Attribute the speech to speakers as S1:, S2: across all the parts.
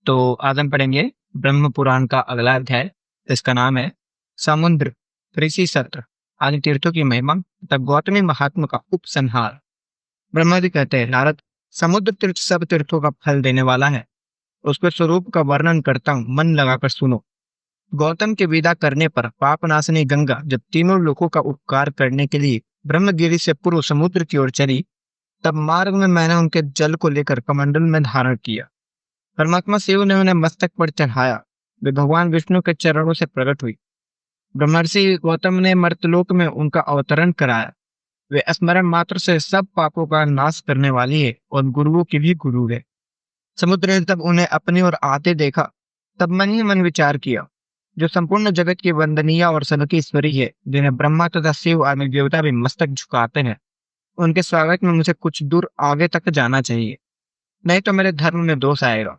S1: तो आज हम पढ़ेंगे ब्रह्म पुराण का अगला अध्याय। इसका नाम है समुद्र ऋषि सत्र आदि तीर्थों की महिमा तथा गौतमी महात्मा का उपसंहार। ब्रह्मा जी कहते हैं, नारद, समुद्र तीर्थ सब तीर्थों का फल देने वाला है। उसके स्वरूप का वर्णन करता हूँ, मन लगाकर सुनो। गौतम के विदा करने पर पाप नाशनी गंगा जब तीनों लोगों का उपकार करने के लिए ब्रह्मगिरी से पूर्व समुद्र की ओर चली, तब मार्ग में मैंने उनके जल को लेकर कमंडल में धारण किया। परमात्मा शिव ने उन्हें मस्तक पर चढ़ाया। वे भगवान विष्णु के चरणों से प्रकट हुई। ब्रह्मर्षि गौतम ने मर्तलोक में उनका अवतरण कराया। वे स्मरण मात्र से सब पापों का नाश करने वाली है और गुरुओं की भी गुरु है। समुद्र ने जब उन्हें अपनी ओर आते देखा, तब मन ही मन विचार किया, जो संपूर्ण जगत की वंदनीय और सबकी ईश्वरी है, जिन्हें ब्रह्मा तथा शिव आदि देवता भी मस्तक झुकाते हैं, उनके स्वागत में मुझे कुछ दूर आगे तक जाना चाहिए, नहीं तो मेरे धर्म में दोष आएगा।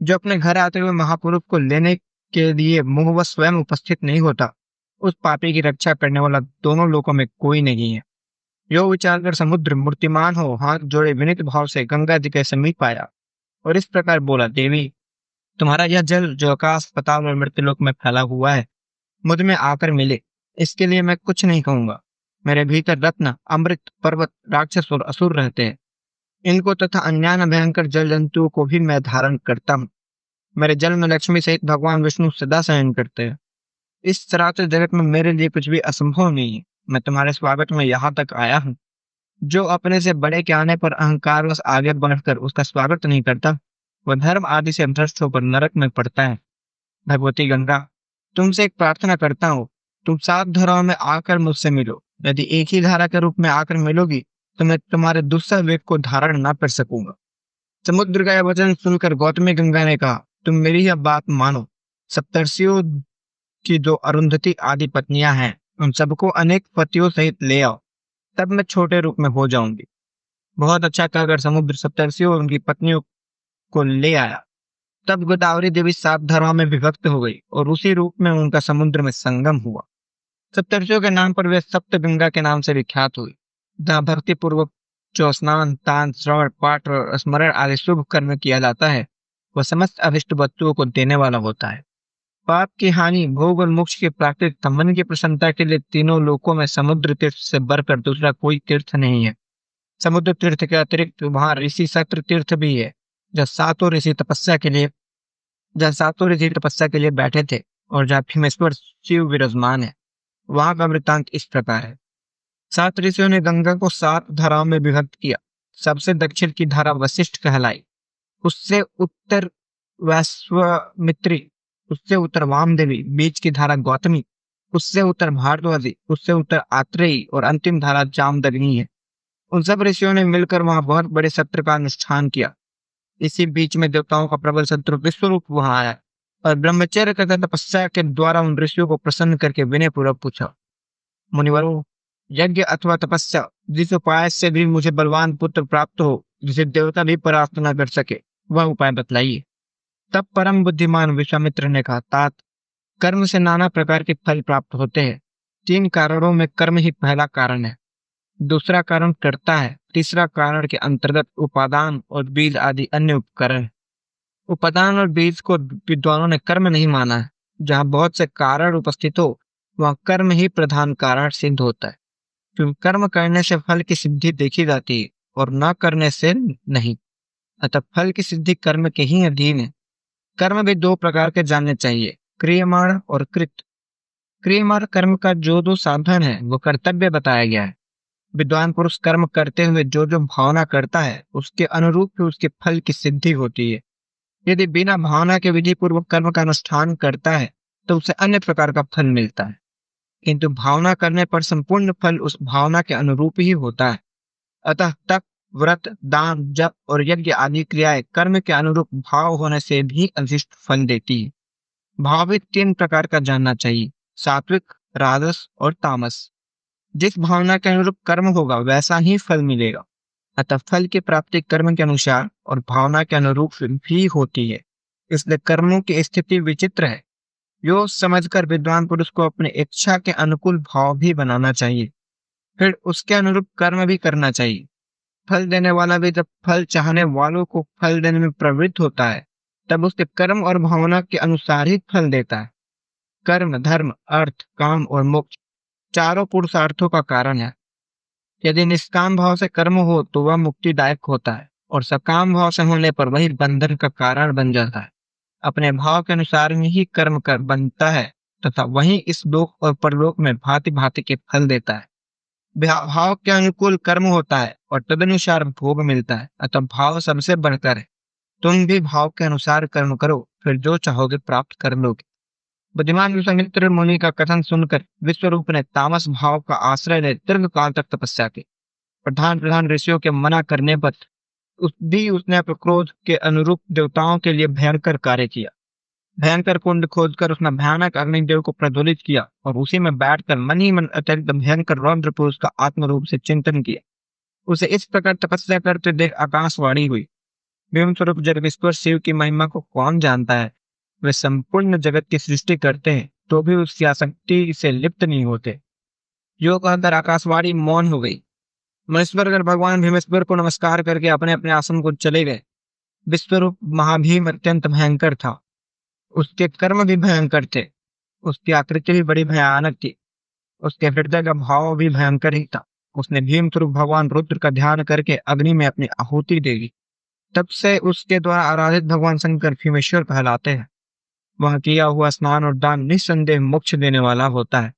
S1: जो अपने घर आते हुए महापुरुष को लेने के लिए मुंहवश स्वयं उपस्थित नहीं होता, उस पापी की रक्षा करने वाला दोनों लोकों में कोई नहीं है। यो विचार कर समुद्र मूर्तिमान हो हाथ जोड़े विनित भाव से गंगा जी के समीप आया और इस प्रकार बोला, देवी, तुम्हारा यह जल जो आकाश पाताल और मृत्युलोक में फैला हुआ है, मुझ में आकर मिले, इसके लिए मैं कुछ नहीं कहूंगा। मेरे भीतर रत्न, अमृत, पर्वत, राक्षस और असुर रहते हैं। इनको तथा अन्यान्य भयंकर जल जंतुओं को भी मैं धारण करता हूँ। मेरे जल में लक्ष्मी सहित भगवान विष्णु सदा शयन करते हैं। इस चराचर जगत में मेरे लिए कुछ भी असंभव नहीं है। मैं तुम्हारे स्वागत में यहाँ तक आया हूँ। जो अपने से बड़े के आने पर अहंकारवश आगे बढ़कर उसका स्वागत नहीं करता, वह धर्म आदि से भ्रष्ट होकर नरक में पड़ता है। भगवती गंगा, तुमसे एक प्रार्थना करता हूँ, तुम 7 धाराओं में आकर मुझसे मिलो। यदि एक ही धारा के रूप में आकर मिलोगी तो मैं तुम्हारे दूसरा वेग को धारण न कर सकूंगा। समुद्र का यह वचन सुनकर गौतमी गंगा ने कहा, तुम मेरी यह बात मानो। सप्तर्षियों की जो अरुंधति आदि पत्नियां हैं, उन सबको अनेक पतियों सहित ले आओ, तब मैं छोटे रूप में हो जाऊंगी। बहुत अच्छा कहकर समुद्र सप्तर्षियों और उनकी पत्नियों को ले आया। तब गोदावरी देवी 7 धाराओं में विभक्त हो गई और उसी रूप में उनका समुद्र में संगम हुआ। सप्तर्षियों के नाम पर वे सप्त गंगा के नाम से विख्यात हुई, जहाँ भक्ति पूर्वक जो स्नान, दान, श्रवण, पाठ और स्मरण आदि शुभ कर्म किया जाता है, वह समस्त अभिष्ट वस्तुओं को देने वाला होता है। पाप की हानि, भोग और मोक्ष के प्राकृतिक संबंध की प्रसन्नता के लिए तीनों लोकों में समुद्र तीर्थ से बढ़कर दूसरा कोई तीर्थ नहीं है। समुद्र तीर्थ के अतिरिक्त वहां ऋषि सत्र तीर्थ भी है, जहाँ सातों ऋषि तपस्या के लिए बैठे थे और जहाँ भीमेश्वर शिव विराजमान है। वहां का वृत्तांत इस प्रकार है। 7 ऋषियों ने गंगा को 7 धाराओं में विभक्त किया। सबसे दक्षिण की धारा वशिष्ठ कहलाई, उससे उत्तर वैश्वामित्री, उससे उत्तर वामदेवी, बीच की धारा गौतमी, उससे उत्तर भारद्वाजी, उससे उत्तर आत्रेयी और अंतिम धारा जामदग्नि है। उन सब ऋषियों ने मिलकर वहां बहुत बड़े सत्र का अनुष्ठान किया। इसी बीच में देवताओं का प्रबल शत्रु विश्वरूप वहां आया और ब्रह्मचर्य तथा तपस्या के द्वारा उन ऋषियों को प्रसन्न करके विनय पूर्वक पूछा, मुनिवरों, यज्ञ अथवा तपस्या जिस उपाय से भी मुझे बलवान पुत्र प्राप्त हो, जिसे देवता भी परास्त न कर सके, वह उपाय बतलाइए। तब परम बुद्धिमान विश्वामित्र ने कहा, तात, कर्म से नाना प्रकार के फल प्राप्त होते हैं। 3 कारणों में कर्म ही पहला कारण है, दूसरा कारण कर्ता है, तीसरा कारण के अंतर्गत उपादान और बीज आदि अन्य उपकरण है। उपादान और बीज को विद्वानों ने कर्म नहीं माना है। जहाँ बहुत से कारण उपस्थित हो, वहाँ कर्म ही प्रधान कारण सिद्ध होता है, क्योंकि कर्म करने से फल की सिद्धि देखी जाती है और न करने से नहीं। अतः फल की सिद्धि कर्म के ही अधीन है। कर्म भी 2 प्रकार के जानने चाहिए, क्रियमाण और कृत। क्रियमाण कर्म का जो साधन है वो कर्तव्य बताया गया है। विद्वान पुरुष कर्म करते हुए जो भावना करता है, उसके अनुरूप ही उसके फल की सिद्धि होती है। यदि बिना भावना के विधि पूर्वक कर्म का अनुष्ठान करता है तो उसे अन्य प्रकार का फल मिलता है, किंतु भावना करने पर संपूर्ण फल उस भावना के अनुरूप ही होता है। अतः तप, व्रत, दान, जप और यज्ञ आदि क्रियाएं कर्म के अनुरूप भाव होने से भी अभिष्ट फल देती है। भाव भी 3 प्रकार का जानना चाहिए, सात्विक, राजस और तामस। जिस भावना के अनुरूप कर्म होगा वैसा ही फल मिलेगा। अतः फल की प्राप्ति कर्म के अनुसार और भावना के अनुरूप भी होती है। इसलिए कर्मों की स्थिति विचित्र है। यो समझकर विद्वान पुरुष को अपनी इच्छा के अनुकूल भाव भी बनाना चाहिए, फिर उसके अनुरूप कर्म भी करना चाहिए। फल देने वाला भी जब फल चाहने वालों को फल देने में प्रवृत्त होता है, तब उसके कर्म और भावना के अनुसार ही फल देता है। कर्म, धर्म, अर्थ, काम और मोक्ष चारों पुरुषार्थों का कारण है। यदि निष्काम भाव से कर्म हो तो वह मुक्तिदायक होता है, और सकाम भाव से होने पर वही बंधन का कारण बन जाता है। अपने भाव के अनुसार ही कर्म कर बनता है तथा वही इस लोक और परलोक में भांति भांति के फल देता है। भाव के अनुकूल कर्म होता है और तदनुसार भोग मिलता है, अतः भाव सबसे बढ़कर है। तुम भी भाव के अनुसार कर्म करो, फिर जो चाहोगे प्राप्त कर लोगे। बुद्धिमान विश्वामित्र मुनि का कथन सुनकर विश्वरूप ने तामस भाव का आश्रय ले दीर्घ काल तक तपस्या की। प्रधान प्रधान ऋषियों के मना करने पर उसने अपने क्रोध के अनुरूप देवताओं के लिए भयंकर कार्य किया। भयंकर कुंड खोदकर उसने भयानक अग्निदेव को प्रज्वलित किया और उसी में बैठकर मन ही मन अत्यंत भयंकर रौद्र पुरुष का आत्म रूप से चिंतन किया। उसे इस प्रकार तपस्या करते देख आकाशवाणी हुई, भीम स्वरूप जगदीश्वर शिव की महिमा को कौन जानता है। वे संपूर्ण जगत की सृष्टि करते हैं तो भी उसकी आसक्ति से लिप्त नहीं होते। यो कहकर आकाशवाणी मौन हो गई। महेश्वरगढ़ भगवान भीमेश्वर को नमस्कार करके अपने अपने आसन को चले गए। विश्वरूप महाभीम अत्यंत भयंकर था। उसके कर्म भी भयंकर थे। उसकी आकृति भी बड़ी भयानक थी। उसके हृदय का भाव भी भयंकर ही था। उसने भीम स्वरूप भगवान रुद्र का ध्यान करके अग्नि में अपनी आहुति दे दी। तब से उसके द्वारा आराधित भगवान शंकर भीमेश्वर कहलाते हैं। वह किया हुआ स्नान और दान निस्संदेह मोक्ष देने वाला होता है।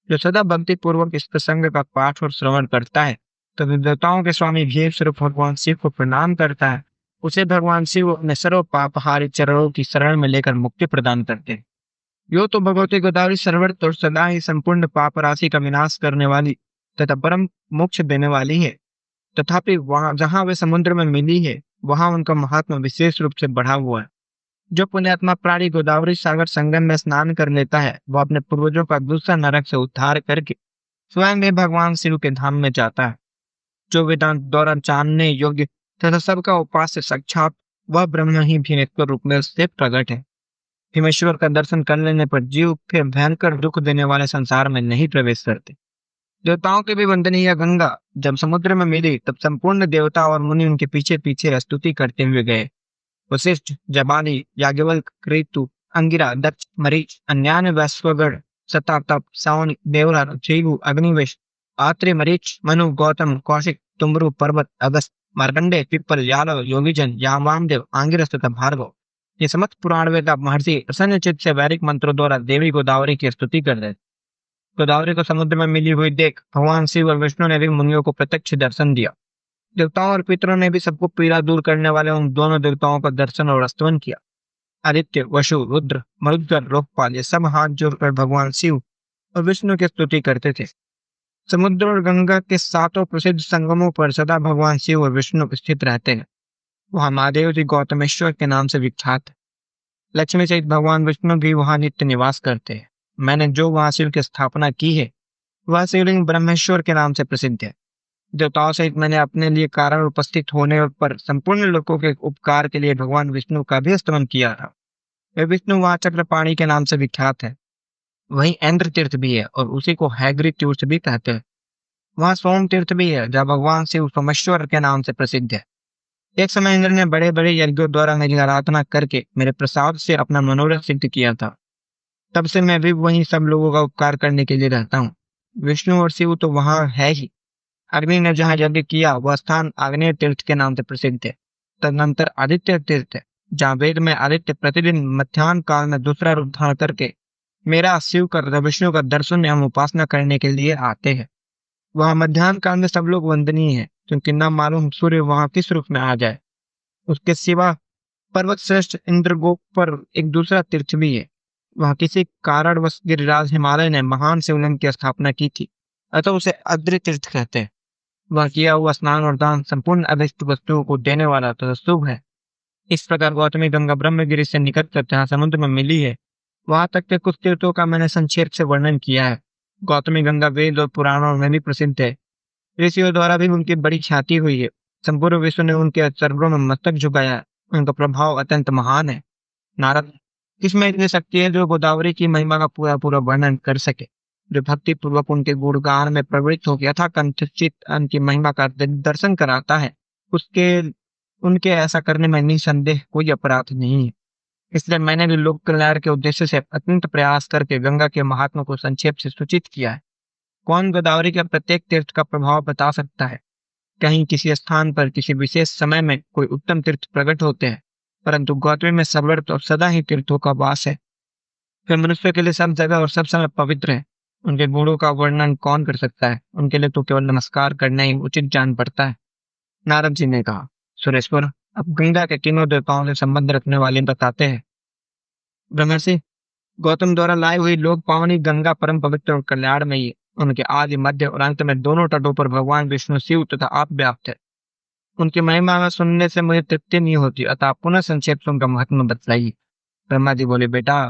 S1: जो सदा भक्ति पूर्वक इस प्रसंग का पाठ और श्रवण करता है तो देवताओं के स्वामी भीम स्वरूप भगवान शिव को प्रणाम करता है। उसे भगवान शिव अपने सर्व पापहारी चरणों की शरण में लेकर मुक्ति प्रदान करते हैं। यो तो भगवती गोदावरी सर्वत्र और सदा ही संपूर्ण पाप राशि का विनाश करने वाली तथा परम मोक्ष देने वाली है। तथापि वहां जहां वे समुद्र में मिली है वहां उनका महात्मा विशेष रूप से बढ़ा हुआ है। जो पुण्यात्मा प्राणी गोदावरी सागर संगम में स्नान कर लेता है वह अपने पूर्वजों का दूसरा नरक से उद्धार करके स्वयं भी भगवान शिव के धाम में जाता है। जो वेदांत द्वारा जानने योग्य तथा सबका उपास्य साक्षात वह ब्रह्म ही भीमेश्वर रूप में उससे प्रकट है। भीमेश्वर का दर्शन कर लेने पर जीव फिर भयंकर दुख देने वाले संसार में नहीं प्रवेश करते। देवताओं के भी वंदनीय गंगा जब समुद्र में मिली तब संपूर्ण देवता और मुनि उनके पीछे पीछे स्तुति करते हुए गए। वशिष्ठ, जबाली, याज्ञवल्क्य, कृतु, अंगिरा, दक्ष, मरीच, अन्यान्य वैश्वगढ़, सतातप, सावनी, देवराज, भृगु, अग्निवेश, आत्रे, मरीच, मनु, गौतम, कौशिक, तुम्बरु, पर्वत, अगस्त, मार्कंडे, पिप्पल, यादव, योगीजन, वामदेव, आंगिरस तथा भार्गव ये समस्त पुराण वेदा महर्षि प्रसन्न चित्त से वैदिक मंत्रों द्वारा देवी गोदावरी की स्तुति कर रहे। गोदावरी को समुद्र में मिली हुई देख भगवान शिव और विष्णु ने भी मुनियों को प्रत्यक्ष दर्शन दिया। देवताओं और पितरों ने भी सबको पीड़ा दूर करने वाले उन दोनों देवताओं का दर्शन और स्तवन किया। आदित्य, वसु, रुद्र, मरुद्गण, लोकपाल ये सब हाथ जोड़कर भगवान शिव और विष्णु की स्तुति करते थे। समुद्र और गंगा के सातों प्रसिद्ध संगमों पर सदा भगवान शिव और विष्णु स्थित रहते हैं। वहां महादेव जी गौतमेश्वर के नाम से विख्यात है। लक्ष्मी सहित भगवान विष्णु भी वहां नित्य निवास करते हैं। मैंने जो वहां शिव की स्थापना की है वह शिवलिंग ब्रह्मेश्वर के नाम से प्रसिद्ध है। देवताओं सहित मैंने अपने लिए कारण उपस्थित होने पर संपूर्ण लोगों के उपकार के लिए भगवान विष्णु का भी स्तवन किया था। वे विष्णु वहां चक्रपाणी के नाम से विख्यात है। वहीं इंद्र तीर्थ भी है और उसी को हैग्री तीर्थ भी कहते हैं। वहां सोम तीर्थ भी है जहाँ भगवान शिव सोमेश्वर के नाम से प्रसिद्ध है। एक समय इंद्र ने बड़े बड़े यज्ञों द्वारा मेरी आराधना करके मेरे प्रसाद से अपना मनोरथ सिद्ध किया था। तब से मैं भी वहीं सब लोगों का उपकार करने के लिए रहता हूँ। विष्णु और शिव तो वहां है ही। अग्नि ने जहाँ यज्ञ किया वह स्थान आग्नेय तीर्थ के नाम से प्रसिद्ध है। तदनंतर आदित्य तीर्थ है जहाँ वेद में आदित्य प्रतिदिन मध्याह्न काल में दूसरा रूप धारण करके मेरा शिव का विष्णु का दर्शन एवं उपासना करने के लिए आते हैं। वहां मध्याह्न काल में सब लोग वंदनीय है क्योंकि न मालूम सूर्य वहां किस रूप में आ जाए। उसके सिवा पर्वत श्रेष्ठ इंद्रगोप पर एक दूसरा तीर्थ भी है। वहां किसी कारणवश गिरिराज हिमालय ने महान शिवलिंग की स्थापना की थी, अतः उसे अद्रि तीर्थ कहते हैं। वह किया हुआ स्नान और दान संपूर्ण अभिष्ट वस्तुओं को देने वाला तथा शुभ है। इस प्रकार गौतमी गंगा ब्रह्मगिरी से निकट कर जहाँ समुद्र में मिली है वहां तक के कुछ तीर्थों का मैंने संक्षेप से वर्णन किया है। गौतमी गंगा वेद और पुराणों में भी प्रसिद्ध है। ऋषियों द्वारा भी उनकी बड़ी ख्याति हुई है। संपूर्ण विश्व ने उनके चरणों में मस्तक झुकाया। उनका प्रभाव अत्यंत महान है। नारद, किसमें इतनी शक्ति है जो गोदावरी की महिमा का पूरा पूरा वर्णन कर सके। जो भक्ति पूर्वक उनके गुणगान में प्रवृत्त हो गया था कंठचित उनकी महिमा का दर्शन कराता है, उसके उनके ऐसा करने में निसंदेह कोई अपराध नहीं है। इसलिए मैंने भी लोक कल्याण के उद्देश्य से अत्यंत प्रयास करके गंगा के महात्मा को संक्षेप से सूचित किया है। कौन गोदावरी के प्रत्येक तीर्थ का प्रभाव बता सकता है? कहीं किसी स्थान पर किसी विशेष समय में कोई उत्तम तीर्थ प्रकट होते हैं, परंतु गौतमी में सर्वत्र और सदा ही तीर्थों का वास है। फिर मनुष्य के लिए सब जगह और सब समय पवित्र है। उनके गुणों का वर्णन कौन कर सकता है? उनके लिए तो केवल नमस्कार करना ही उचित जान पड़ता है। नारद जी ने कहा, सुरेश्वर, अब गंगा के तीनों देवताओं से संबंध रखने वाले बताते हैं। ब्रह्मर्षि, गौतम द्वारा लाई हुई लोक पावनी गंगा परम पवित्र और कल्याणमयी है। उनके आदि, मध्य और अंत में दोनों तटों पर भगवान विष्णु, शिव तथा आप व्याप्त है। उनकी महिमा में सुनने से मुझे तृप्ति नहीं होती, अतः आप पुनः संक्षेप से उनका महत्व बतलाइए। ब्रह्मा जी बोले, बेटा,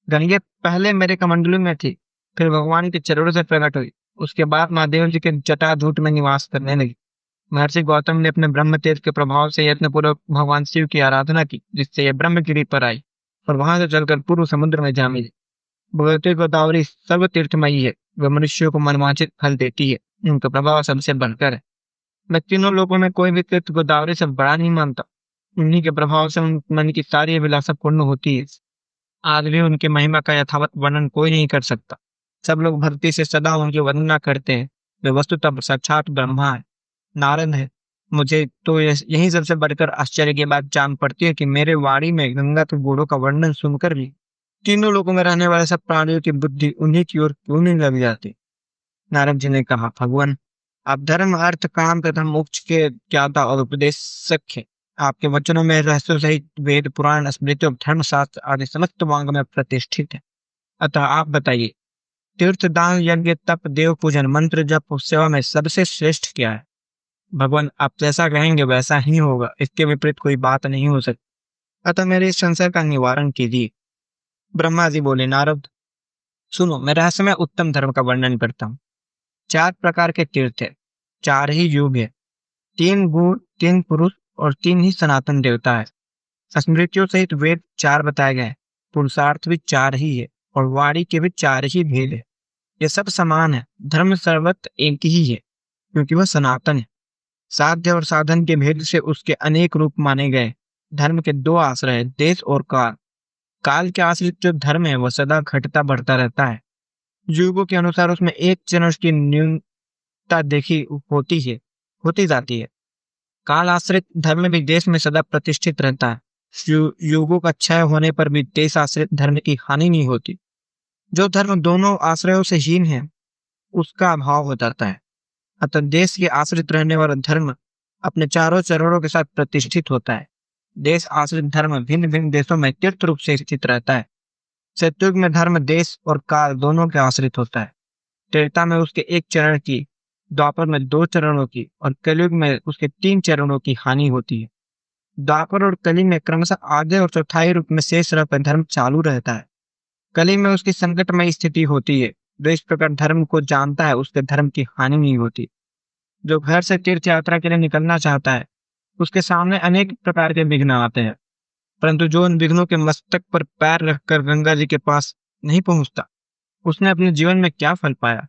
S1: गंगे पहले मेरे कमंडलू में थी, फिर भगवान के चरणों से प्रकट हुई, उसके बाद महादेव जी के जटाजूट में निवास करने लगी। महर्षि गौतम ने अपने ब्रह्म तेज के प्रभाव से यत्न पूर्वक भगवान शिव की आराधना की, जिससे यह ब्रह्मगिरी पर आई और वहां से चलकर पूर्व समुद्र में जा मिली। भगवती गोदावरी सर्व तीर्थमयी है, वह मनुष्यों को मनवांछित फल देती है, उनका प्रभाव सबसे बढ़कर है। मैं तीनों लोगों में कोई भी तीर्थ गोदावरी से बड़ा नहीं मानता। उन्हीं के प्रभाव से उन मन की सारी अभिलाषा पूर्ण होती है। आज भी उनकी महिमा का यथावत वर्णन कोई नहीं कर सकता। सब लोग भक्ति से सदा उनकी वंदना करते हैं। वे वस्तुतः साक्षात ब्रह्मा है, नारद है। मुझे तो यही सबसे बढ़कर आश्चर्य की बात जान पड़ती है कि मेरे वाणी में गंगा के गुणों का वर्णन सुनकर भी तीनों लोगों में रहने वाले सब प्राणियों की बुद्धि उन्हीं की ओर क्यों नहीं लग जाती? नारद जी ने कहा, भगवान, आप धर्म, अर्थ, काम तथा मोक्ष के ज्ञाता और उपदेशक हैं। आपके वचनों में रहस्यों सहित वेद, पुराण, स्मृति और धर्मशास्त्र आदि समस्त वांग में प्रतिष्ठित है। अतः आप बताइए, तीर्थ, दान, यज्ञ, तप, देव पूजन, मंत्र जप और सेवा में सबसे श्रेष्ठ क्या है? भगवान, आप जैसा कहेंगे वैसा ही होगा, इसके विपरीत कोई बात नहीं हो सकती। अतः मेरे इस संशय का निवारण कीजिए। ब्रह्मा जी बोले, नारद, सुनो, मैं रहस्यमय उत्तम धर्म का वर्णन करता हूँ। 4 प्रकार के तीर्थ है, 4 ही युग है, 3 गुण, 3 पुरुष और 3 ही सनातन देवता है। स्मृतियों सहित वेद 4 बताए गए, पुरुषार्थ भी 4 ही है और वाणी के भी 4 ही भेद है। ये सब समान है। धर्म सर्वत्र एक ही है, क्योंकि वह सनातन है। साध्य और साधन के भेद से उसके अनेक रूप माने गए। धर्म के 2 आश्रय है, देश और काल। काल के आश्रित जो धर्म है वह सदा घटता बढ़ता रहता है। युगों के अनुसार उसमें एक चरण की न्यूनता देखी होती जाती है। काल आश्रित धर्म भी देश में सदा प्रतिष्ठित रहता है। युगों का क्षय होने पर भी देश आश्रित धर्म की हानि नहीं होती। जो धर्म दोनों आश्रयों से हीन है, उसका अभाव हो जाता है। अतः देश के आश्रित रहने वाला धर्म अपने चारों चरणों के साथ प्रतिष्ठित होता है। देश आश्रित धर्म भिन्न भिन्न देशों में तीर्थ रूप से स्थित रहता है। सतयुग में धर्म देश और काल दोनों के आश्रित होता है। त्रेता में उसके 1 चरण की, द्वापर में 2 चरणों की और कलयुग में उसके 3 चरणों की हानि होती है। द्वापर और कली में क्रमशः आधे और चौथाई रूप में शेष रहकर धर्म चालू रहता है। कली में उसकी संकटमय स्थिति होती है। जो इस प्रकार धर्म को जानता है, उसके धर्म की हानि नहीं होती। जो घर से तीर्थ यात्रा के लिए निकलना चाहता है, उसके सामने अनेक प्रकार के विघ्न आते हैं, परंतु जो उन विघ्नों के मस्तक पर पैर रखकर गंगा जी के पास नहीं पहुंचता, उसने अपने जीवन में क्या फल पाया?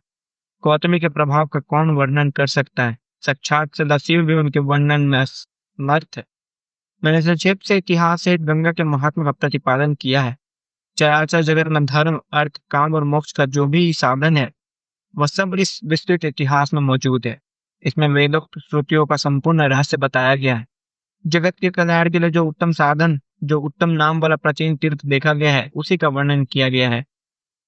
S1: गौतमी के प्रभाव का कौन वर्णन कर सकता है? साक्षात सदाशिव भी उनके वर्णन में समर्थ है। मैंने संक्षेप से इतिहास से गंगा के महात्मा का प्रतिपादन किया है। चराचर जगत में धर्म, अर्थ, काम और मोक्ष का जो भी साधन है, वह सब इस विस्तृत इतिहास में मौजूद है। इसमें वेदोक्त श्रुतियों का संपूर्ण रहस्य बताया गया है। जगत के कल्याण के लिए जो उत्तम साधन, जो उत्तम नाम वाला प्राचीन तीर्थ देखा गया है, उसी का वर्णन किया गया है।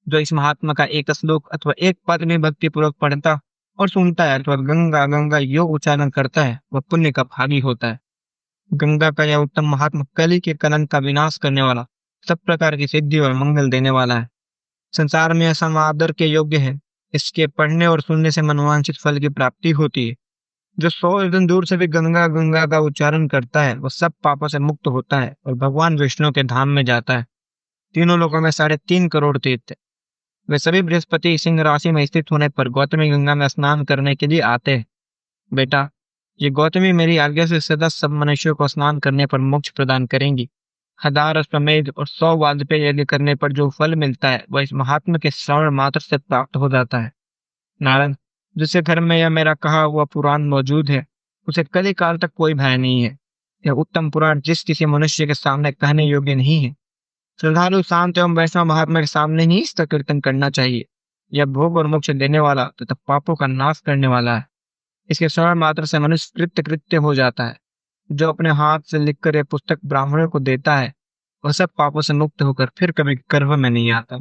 S1: जो इस महात्मा का एक श्लोक अथवा एक पद में भक्ति पूर्वक पढ़ता और सुनता है अथवा गंगा गंगा योग उच्चारण करता है, वह पुण्य का भागी होता है। गंगा का यह उत्तम महात्मा कली के कलंक का विनाश करने वाला, सब प्रकार की सिद्धि और मंगल देने वाला है। संसार में समादर के योग्य है। इसके पढ़ने और सुनने से मनोवांछित फल की प्राप्ति होती है। जो 100 योजन दूर से भी गंगा गंगा का उच्चारण करता है, वह सब पापों से मुक्त होता है और भगवान विष्णु के धाम में जाता है। तीनों लोगों में 3.5 करोड़ तीर्थ है। वे सभी बृहस्पति सिंह राशि में स्थित होने पर गौतमी गंगा में स्नान करने के लिए आते हैं। बेटा, ये गौतमी मेरी आज्ञा से सदा सब मनुष्यों को स्नान करने पर मोक्ष प्रदान करेंगी। 1000 अश्वमेध और 100 वाजपेय यज्ञ करने पर जो फल मिलता है, वह इस महात्मा के श्रवण मात्र से प्राप्त हो जाता है। नारद, जिसके घर में यह मेरा कहा हुआ पुराण मौजूद है, उसे कली काल तक कोई भय नहीं है। यह उत्तम पुराण जिस किसी मनुष्य के सामने कहने योग्य नहीं है, श्रद्धालु शांत एवं वैष्णव महात्मा के सामने ही इसका कीर्तन करना चाहिए। यह भोग और मोक्ष देने वाला तथा पापों का नाश करने वाला है। इसके श्रवण मात्र से मनुष्य कृत्य कृत्य हो जाता है। जो अपने हाथ से लिखकर यह पुस्तक ब्राह्मणों को देता है, वह सब पापों से मुक्त होकर फिर कभी गर्भ में नहीं आता।